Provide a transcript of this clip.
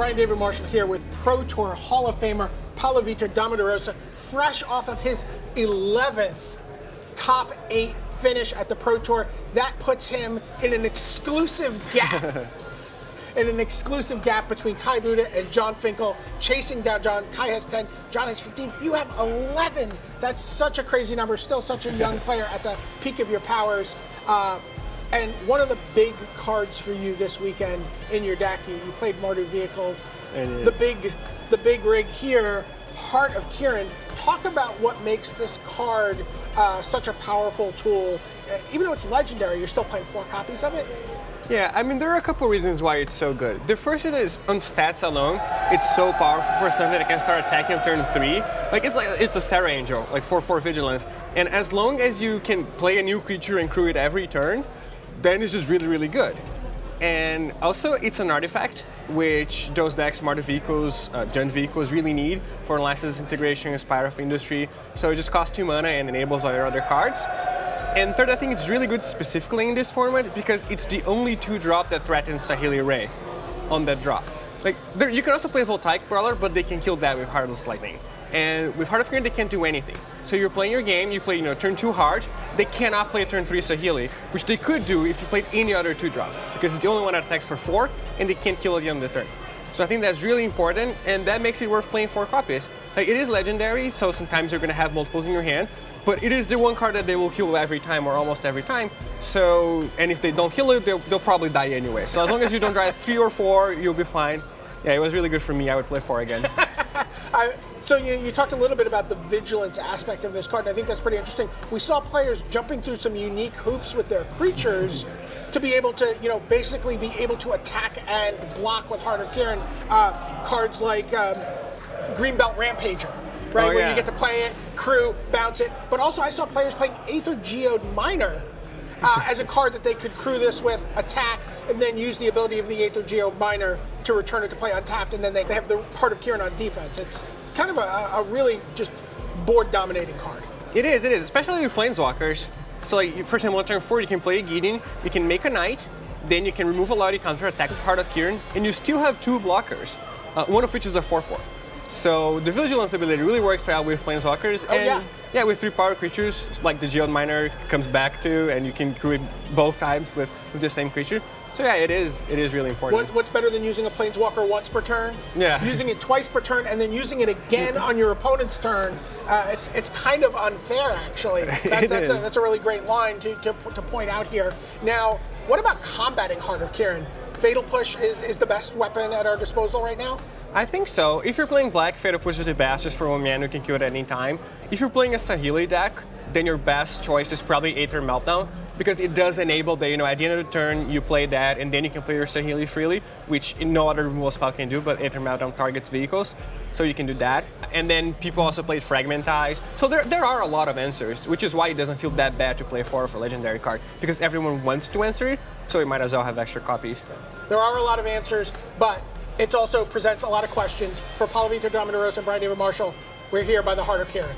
Brian David Marshall here with Pro Tour Hall of Famer Paulo Vitor Damarosa, fresh off of his 11th top 8 finish at the Pro Tour. That puts him in an exclusive gap. Between Kai Buda and John Finkel, chasing down John. Kai has 10, John has 15. You have 11. That's such a crazy number. Still such a young player at the peak of your powers. And one of the big cards for you this weekend in your deck, you played Mardu Vehicles. The big rig here, Heart of Kiran. Talk about what makes this card such a powerful tool. Even though it's legendary, you're still playing 4 copies of it? Yeah, I mean, there are a couple reasons why it's so good. The first is on stats alone, it's so powerful for something that can start attacking on turn 3. It's a Sarah Angel, like 4/4 Vigilance. And as long as you can play a new creature and crew it every turn, then it's just really, really good. And also, it's an artifact, which those decks, Mardu Vehicles, Giant Vehicles, really need for Last Disintegration and Spire of Industry. So it just costs 2 mana and enables all your other cards. And third, I think it's really good specifically in this format because it's the only 2-drop that threatens Saheeli Ray on that drop. Like, you can also play Voltaic Brawler, but they can kill that with Heartless Lightning. And with Heart of Kiran, they can't do anything. So you're playing your game, you play turn 2 Heart, they cannot play turn 3 Saheeli, which they could do if you played any other 2-drop, because it's the only one that attacks for 4, and they can't kill it on the turn. So I think that's really important, and that makes it worth playing 4 copies. Like, it is legendary, so sometimes you're going to have multiples in your hand, but it is the one card that they will kill every time, or almost every time. So, and if they don't kill it, they'll probably die anyway. So as long as you don't drive 3 or 4, you'll be fine. Yeah, it was really good for me. I would play 4 again. So you talked a little bit about the vigilance aspect of this card, and I think that's pretty interesting. We saw players jumping through some unique hoops with their creatures to be able to, basically be able to attack and block with Heart of Kiran. Cards like Greenbelt Rampager, right? Where you get to play it, crew, bounce it. But also I saw players playing Aether Geode Miner as a card that they could crew this with, attack, and then use the ability of the Aether Geode Miner to return it to play untapped, and then they have the Heart of Kiran on defense. It's kind of a really just board-dominating card. It is, especially with Planeswalkers. So, like, for example, on turn 4, you can play a Gideon, you can make a Knight, then you can remove a Lottie counter, attack with Heart of Kiran, and you still have 2 blockers, one of which is a 4/4. So the Vigilance ability really works well with Planeswalkers. Yeah, with 3 power creatures, like the Geode Miner comes back to, and you can crew it both times with the same creature. So yeah, it is really important. What's better than using a Planeswalker once per turn? Yeah. Using it twice per turn and then using it again on your opponent's turn. It's kind of unfair, actually. That's a really great line to point out here. Now, what about combating Heart of Kiran? Fatal Push is the best weapon at our disposal right now? I think so. If you're playing black, Fatal Push is the best, just for 1 mana, you can kill it at any time. If you're playing a Saheeli deck, then your best choice is probably Aether Meltdown, because it does enable that, at the end of the turn, you play that, and then you can play your Saheeli freely, which no other removal spell can do, but Aether Meltdown targets vehicles, so you can do that. And then people also played Fragmentize. So there are a lot of answers, which is why it doesn't feel that bad to play 4 of a legendary card, because everyone wants to answer it, so you might as well have extra copies. There are a lot of answers, but it also presents a lot of questions. For Paulo Vitor Damarosa and Brian David Marshall, we're here by the Heart of Kiran.